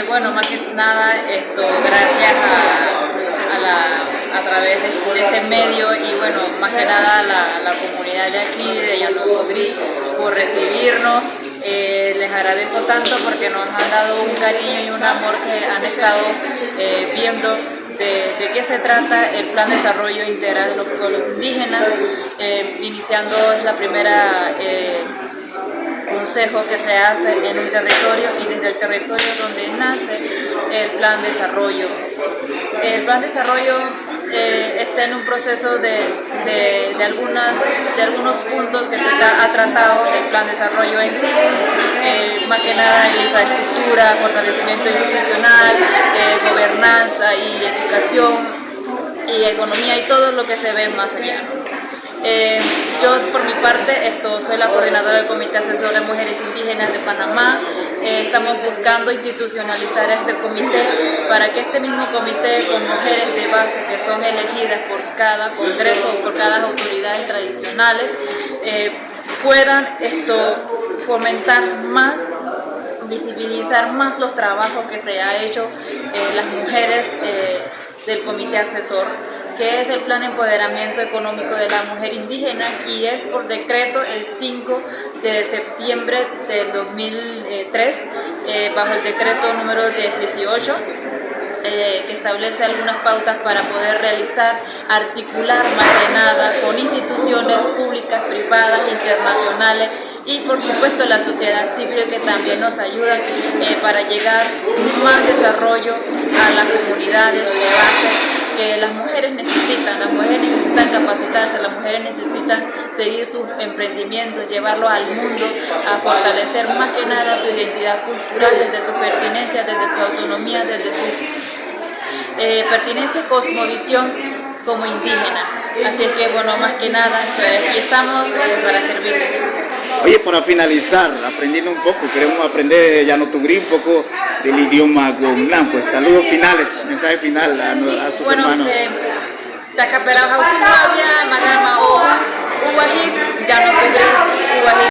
Bueno, más que nada, gracias a través de este medio y bueno, más que nada la comunidad de aquí, de Llano Tugrí, por recibirnos. Les agradezco tanto porque nos han dado un cariño y un amor que han estado viendo de qué se trata el Plan de Desarrollo Integral de los Pueblos Indígenas. Iniciando es la primera consejo que se hace en un territorio y desde el territorio donde nace el Plan de Desarrollo. El Plan de Desarrollo está en un proceso de algunos puntos que se ha tratado el Plan de Desarrollo en sí, más que nada en infraestructura, fortalecimiento institucional, gobernanza y educación y economía y todo lo que se ve más allá. Yo por mi parte soy la coordinadora del Comité Asesor de Mujeres Indígenas de Panamá. Estamos buscando institucionalizar este comité para que este mismo comité con mujeres de base que son elegidas por cada congreso o por cada autoridades tradicionales puedan fomentar más, visibilizar más los trabajos que se ha hecho las mujeres del Comité Asesor, que es el Plan de Empoderamiento Económico de la Mujer Indígena, y es por decreto el 5 de septiembre del 2003, bajo el decreto número 1018, que establece algunas pautas para poder realizar, articular más que nada con instituciones públicas, privadas, internacionales y por supuesto la sociedad civil, que también nos ayuda para llegar más desarrollo a las comunidades de base que las mujeres necesitan capacitarse, las mujeres necesitan seguir sus emprendimientos, llevarlos al mundo, a fortalecer más que nada su identidad cultural desde su pertinencia, desde su autonomía, desde su pertinencia y cosmovisión como indígena. Así es que bueno, más que nada, aquí estamos para servirles. Oye, para finalizar, aprendiendo un poco, queremos aprender de Llano Tugrí un poco del idioma Guamlán, pues saludos finales, mensaje final a sus hermanos. Chacapela, Jausimavia, Magarma, Uwahib, Llano Tugrí, Uwahib.